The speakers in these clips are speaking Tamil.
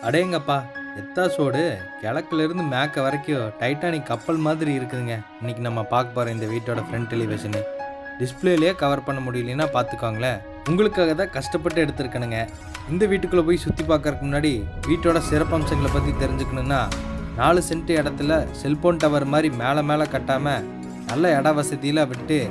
அடேங்கப்பா! எத்தாசோடு கிழக்குலேருந்து மேற்க வரைக்கும் டைட்டானிக் கப்பல் மாதிரி இருக்குதுங்க. இன்னைக்கு நம்ம பார்க்க போகிற இந்த வீட்டோட ஃப்ரண்ட் எலிவேஷனு டிஸ்பிளேலேயே கவர் பண்ண முடியலன்னா பார்த்துக்கோங்களேன். உங்களுக்காக தான் கஷ்டப்பட்டு எடுத்துருக்கணுங்க. இந்த வீட்டுக்குள்ளே போய் சுற்றி பார்க்கறதுக்கு முன்னாடி வீட்டோட சிறப்பம்சங்களை பற்றி தெரிஞ்சுக்கணுன்னா 4 சென்ட் இடத்துல செல்போன் டவர் மாதிரி மேலே கட்டாமல் நல்ல இட வசதியில் விட்டு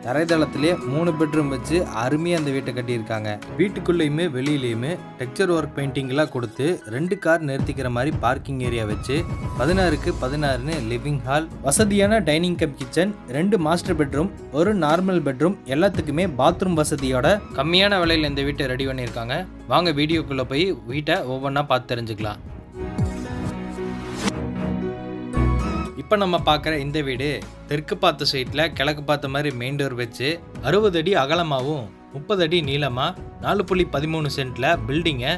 தரைதளத்திலே 3 பெட்ரூம் வச்சு அருமையாக அந்த வீட்டை கட்டியிருக்காங்க. வீட்டுக்குள்ளேயுமே வெளியிலையுமே டெக்ஸ்சர் ஒர்க் பெயிண்டிங்லாம் கொடுத்து 2 கார் நிறுத்திக்கிற மாதிரி பார்க்கிங் ஏரியா வச்சு 16க்கு 16ன்னு லிவிங் ஹால், வசதியான dining come kitchen, 2 master bedroom, ஒரு நார்மல் பெட்ரூம், எல்லாத்துக்குமே பாத்ரூம் வசதியோட கம்மியான விலையில் இந்த வீட்டை ரெடி பண்ணியிருக்காங்க. வாங்க வீடியோக்குள்ளே போய் வீட்டை ஒவ்வொன்றா பார்த்து தெரிஞ்சுக்கலாம். இப்போ நம்ம பார்க்குற இந்த வீடு தெற்கு பார்த்த சைட்டில் கிழக்கு பார்த்த மாதிரி மெயின் டோர் வச்சு 60 அடி அகலமாகவும் 30 அடி நீளமாக 4.13 சென்ட்டில் பில்டிங்கை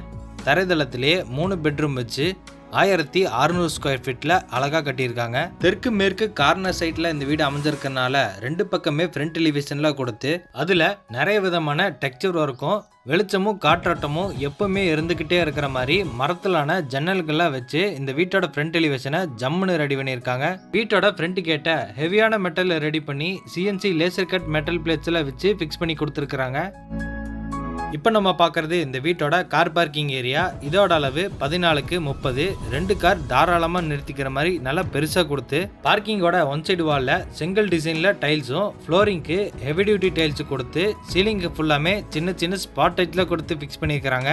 தரைதளத்திலே 3 பெட்ரூம் வச்சு 1600 ஸ்கொயர் ஃபீட்டில் அழகாக கட்டியிருக்காங்க. தெற்கு மேற்கு கார்னர் சைட்டில் இந்த வீடு அமைஞ்சிருக்கனால 2 பக்கமே ஃப்ரண்ட் எலிவேஷனில் கொடுத்து அதில் நிறைய விதமான டெக்ஸ்சர் ஒர்க்கும் வெளிச்சமும் காற்றோட்டமும் எப்பவுமே இருந்துக்கிட்டே இருக்கிற மாதிரி மரத்திலான ஜன்னல்கள்லாம் வச்சு இந்த வீட்டோட ஃப்ரண்ட் எலிவேஷனை ஜம்முன்னு ரெடி பண்ணியிருக்காங்க. வீட்டோட ஃப்ரண்ட் கேட்டை ஹெவியான மெட்டல் ரெடி பண்ணி சிஎன்சி லேசர் கட் மெட்டல் பிளேட்ஸில் வச்சு ஃபிக்ஸ் பண்ணி கொடுத்துருக்குறாங்க. இப்போ நம்ம பார்க்குறது இந்த வீட்டோட கார் பார்க்கிங் ஏரியா. இதோட அளவு 14க்கு 30, 2 கார் தாராளமாக நிறுத்திக்கிற மாதிரி நல்லா பெருசாக கொடுத்து பார்க்கிங்கோட ஒன் சைடு வாலில் செங்கல் டிசைனில் டைல்ஸும் ஃப்ளோரிங்க்கு ஹெவி டியூட்டி டைல்ஸு கொடுத்து சீலிங்கு ஃபுல்லாமே சின்ன சின்ன ஸ்பாட் லைட்டில் கொடுத்து ஃபிக்ஸ் பண்ணியிருக்கிறாங்க.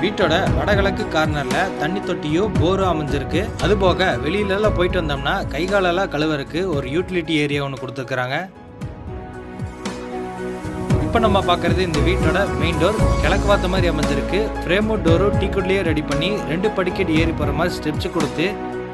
வீட்டோட வடகிழக்கு கார்னர்ல தண்ணி தொட்டியோ போரோ அமைஞ்சிருக்கு. அது போக வெளியில எல்லாம் போயிட்டு வந்தோம்னா கை காலெல்லாம் கழுவறதுக்கு ஒரு யூட்டிலிட்டி ஏரியா ஒன்று கொடுத்துருக்காங்க. இப்போ நம்ம பார்க்கறது இந்த வீட்டோட மெயின் டோர் கிழக்கு பார்த்த மாதிரி அமைஞ்சிருக்கு. ஃப்ரேமோ டோரும் டீக்குட்லேயே ரெடி பண்ணி 2 படிக்கட் ஏறி போகிற மாதிரி ஸ்டெப்ஸ் கொடுத்து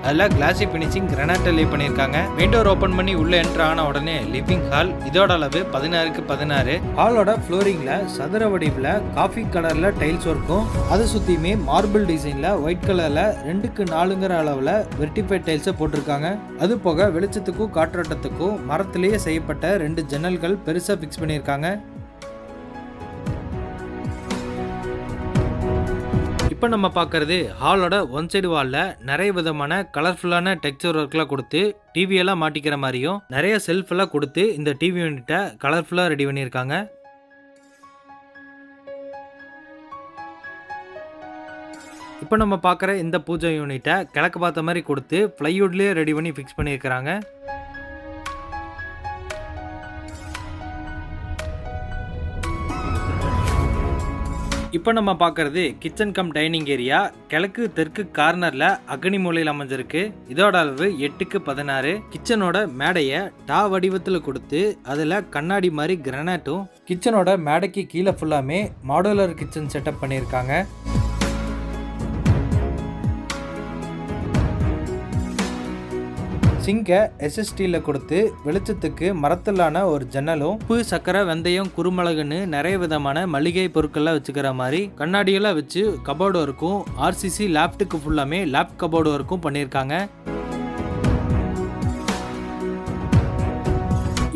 அதில் கிளாசி ஃபினிஷிங் கிரானைட் லே பண்ணியிருக்காங்க. மெயின் டோர் ஓப்பன் பண்ணி உள்ள என்ட்ரு ஆன உடனே லிவிங் ஹால். இதோட அளவு 16க்கு 16. ஹாலோட ஃப்ளோரிங்கில் சதுர வடிவில் காஃபி கலரில் டைல்ஸ் ஒர்க்கும் அதை சுற்றியுமே மார்பிள் டிசைனில் ஒயிட் கலரில் 2க்கு 4ங்கிற அளவில் வெர்டிஃபைட் டைல்ஸை போட்டிருக்காங்க. அது போக வெளிச்சத்துக்கும் காற்றோட்டத்துக்கும் மரத்திலேயே செய்யப்பட்ட 2 ஜன்னல்கள் பெருசாக ஃபிக்ஸ் பண்ணியிருக்காங்க. இப்போ நம்ம பார்க்கறது ஹாலோட ஒன் சைடு வாலில் நிறைய விதமான கலர்ஃபுல்லான டெக்ஸ்சர் ஒர்க்லாம் கொடுத்து டிவியெல்லாம் மாட்டிக்கிற மாதிரியும் நிறைய செல்ஃபெல்லாம் கொடுத்து இந்த டிவி யூனிட்டை கலர்ஃபுல்லாக ரெடி பண்ணியிருக்காங்க. இப்போ நம்ம பார்க்குற இந்த பூஜை யூனிட்டை கிழக்கு பார்த்த மாதிரி கொடுத்து ஃப்ளைவுட்லேயே ரெடி பண்ணி ஃபிக்ஸ் பண்ணியிருக்கிறாங்க. இப்போ நம்ம பார்க்கறது கிச்சன் கம் டைனிங் ஏரியா. கிழக்கு தெற்கு கார்னர்ல அக்னி மூலையில் அமைஞ்சிருக்கு. இதோட அளவு 8க்கு 16. கிச்சனோட மேடையை டா வடிவத்தில் கொடுத்து அதில் கண்ணாடி மாதிரி கிரானைட்டும் கிச்சனோட மேடைக்கு கீழே ஃபுல்லாமே மாடுலர் கிச்சன் செட்டப் பண்ணியிருக்காங்க. சிங்கை எஸ்எஸ்டியில் கொடுத்து வெளிச்சத்துக்கு மரத்திலான ஒரு ஜன்னலும் உப்பு சக்கரை வெந்தயம் குருமிளகுன்னு நிறைய விதமான மளிகை பொருட்கள்லாம் வச்சுக்கிற மாதிரி கண்ணாடியெல்லாம் வச்சு கபோர்டு ஒர்க்கும் ஆர்சிசி லேப்டுக்கு ஃபுல்லாமே லேப் கபோர்டு ஒர்க்கும் பண்ணியிருக்காங்க.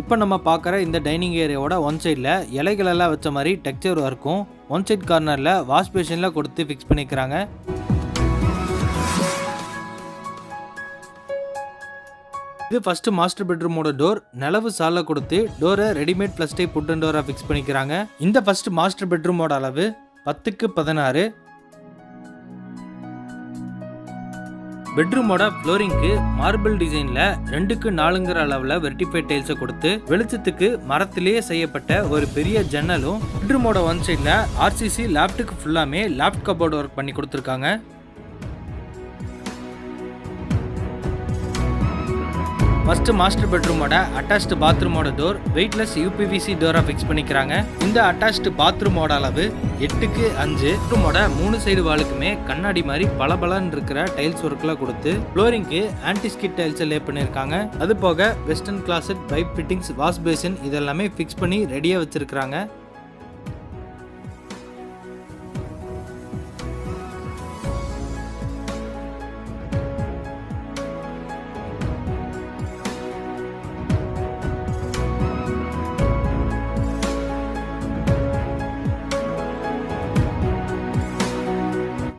இப்போ நம்ம பார்க்குற இந்த டைனிங் ஏரியாவோட ஒன் சைடில் இலைகளெல்லாம் வச்ச மாதிரி டெக்ஸ்சர் ஒர்க்கும் ஒன் சைட் கார்னரில் வாஷ் பேஷனில் கொடுத்து ஃபிக்ஸ் பண்ணிக்கிறாங்க. இது ஃபர்ஸ்ட் மாஸ்டர் பெட்ரூமோட டோர். நிலவு சாலை கொடுத்து டோரை readymade plus type புட்டன் Dora fix பண்ணிக்கிறாங்க. இந்த ஃபர்ஸ்ட் மாஸ்டர் பெட்ரூமோட அளவு 10க்கு 16. பெட்ரூமோட ஃப்ளோரிங்க்கு மார்பிள் டிசைன்ல 2க்கு 4ங்கிற அளவுல வெர்டிஃபைட் டைல்ஸை கொடுத்து வெளிச்சத்துக்கு மரத்திலேயே செய்யப்பட்ட ஒரு பெரிய ஜன்னலும் பெட்ரூமோட ஒன் சைட்ல ஆர்சிசி லேப்டுக்கு ஃபுல்லாமே லேப்ட் கபோர்டு ஒர்க் பண்ணி கொடுத்துருக்காங்க. ஃபர்ஸ்ட் மாஸ்டர் பெட்ரூமோட அட்டாச்டு பாத்ரூமோட டோர் வெயிட்லெஸ் யூபிவிசி டோரா ஃபிக்ஸ் பண்ணிக்கிறாங்க. இந்த அட்டாச்டு பாத்ரூமோட அளவு 8க்கு 5. பெட்ரூமோட 3 சைடு வாலுக்குமே கண்ணாடி மாதிரி பளபளன்னு இருக்கிற டைல்ஸ் ஒர்க்லாம் கொடுத்து ஃப்ளோரிங்க்கு ஆன்டிஸ்கிட் டைல்ஸ் லே பண்ணியிருக்காங்க. அது போக western closet pipe fittings wash basin இதெல்லாமே ஃபிக்ஸ் பண்ணி ரெடியாக வச்சிருக்காங்க.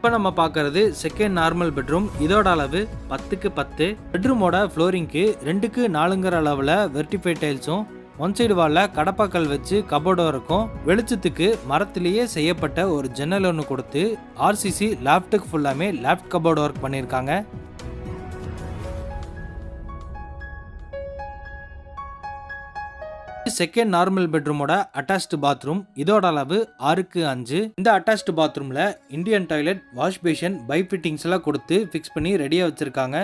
இப்போ நம்ம பார்க்கறது செகண்ட் நார்மல் பெட்ரூம். இதோட அளவு 10க்கு 10. பெட்ரூமோட ஃப்ளோரிங்க்கு 2க்கு 4ங்கிற அளவில் வெர்டிஃபை டைல்ஸும், ஒன் சைடு வால்ல கடப்பாக்கல் வச்சு கபோர்டும் இருக்கும். வெளிச்சத்துக்கு மரத்திலேயே செய்யப்பட்ட ஒரு ஜன்னல் ஒன்று கொடுத்து ஆர்சிசி லாஃப்ட்டுக்கு ஃபுல்லாமே லாஃப்ட் கபோர்டு ஒர்க் பண்ணியிருக்காங்க. செகண்ட் நார்மல் பெட்ரூமோட அட்டாச்டு பாத்ரூம். இதோட அளவு 6க்கு 5. இந்த அட்டாச்டு பாத்ரூம்ல இந்தியன் டாய்லெட், வாஷ் பேஷன், பை ஃபிட்டிங்ஸ் எல்லாம் கொடுத்து ஃபிக்ஸ் பண்ணி ரெடியா வச்சிருக்காங்க.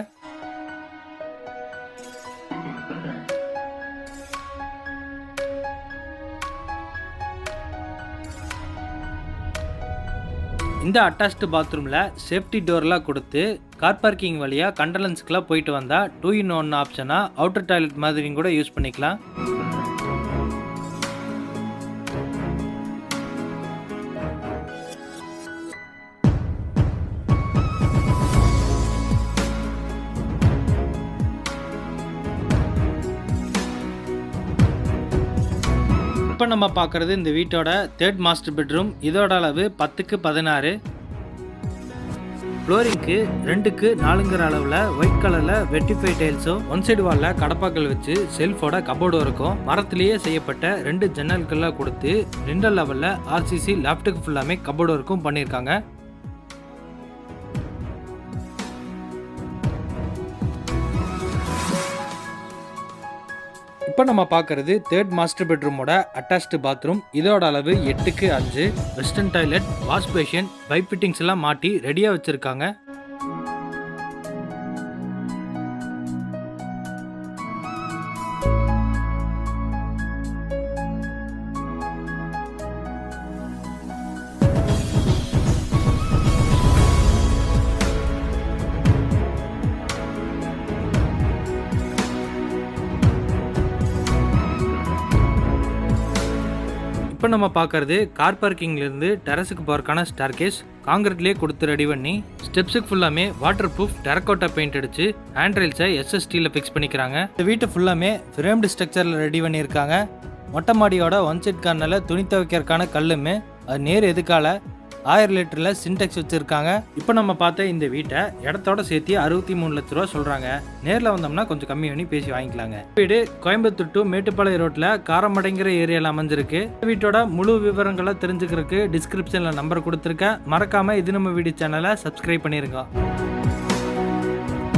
இந்த அட்டாச்டு பாத்ரூம்ல சேஃப்டி டோர்லாம் கொடுத்து கார் பார்க்கிங் வழியா கண்டலன்ஸ்க்குலாம் போயிட்டு வந்தா 2-in-1 ஆப்ஷனா அவுட்டர் டாய்லெட் மாதிரியும் கூட யூஸ் பண்ணிக்கலாம். இப்போ நம்ம பார்க்குறது இந்த வீட்டோட தேர்ட் மாஸ்டர் பெட்ரூம். இதோட அளவு 10க்கு 16. ஃப்ளோரிங்க்கு 2க்கு 4ங்கிற அளவில் ஒயிட் கலரில் வெர்டிஃபை டைல்ஸும், ஒன் சைடு வாலில் கடப்பாக்கள் வச்சு செல்ஃபோட கபோர்டும் இருக்கும். மரத்திலேயே செய்யப்பட்ட 2 ஜன்னல்கள்லாம் கொடுத்து 2 லெவலில் ஆர்சிசி லாஃப்ட்டுக்கு ஃபுல்லாமே கபோர்டு ஒர்க்கும் பண்ணியிருக்காங்க. இப்போ நம்ம பார்க்கறது தேர்ட் மாஸ்டர் பெட்ரூமோட அட்டாச்டு பாத்ரூம். இதோட அளவு 8க்கு 5. Western toilet, wash fashion, pipe fittings எல்லாம் மாட்டி ரெடியா வச்சிருக்காங்க. இப்போ நம்ம பார்க்கறது கார் பார்க்கிங்லேருந்து டெரஸுக்கு போகிறக்கான ஸ்டார்கேஸ். காங்கிரீட்லேயே கொடுத்து ரெடி பண்ணி ஸ்டெப்ஸுக்கு ஃபுல்லாமே வாட்டர் ப்ரூஃப் டெரக்கோட்டா பெயிண்ட் அடிச்சு ஹேண்ட் ரெயில்ஸை எஸ்எஸ்டியில் ஃபிக்ஸ் பண்ணிக்கிறாங்க. இந்த வீட்டை ஃபுல்லாமே ஃப்ரேம்டு ஸ்ட்ரக்சரில் ரெடி பண்ணியிருக்காங்க. மொட்டை மாடியோட ஒன் சைட் கார்னரில் துணி துவைக்கிறதுக்கான கல்லுமே அது நேர் எதுக்கால 1000 லிட்டரில் சின்டெக்ஸ் வச்சுருக்காங்க. இப்போ நம்ம பார்த்த இந்த வீட்டை இடத்தோட சேர்த்து 63 லட்ச ரூபா சொல்கிறாங்க. நேரில் வந்தோம்னா கொஞ்சம் கம்மி பண்ணி பேசி வாங்கிக்கலாங்க. வீடு கோயம்புத்தூர் டு மேட்டுப்பாளையம் ரோட்டில் காரமடைங்கிற ஏரியாவில் அமைஞ்சிருக்கு. வீட்டோட முழு விவரங்களை தெரிஞ்சுக்கிறதுக்கு டிஸ்கிரிப்ஷனில் நம்பர் கொடுத்துருக்கேன். மறக்காமல் இது நம்ம வீடியோ சேனலை சப்ஸ்கிரைப் பண்ணிருங்க.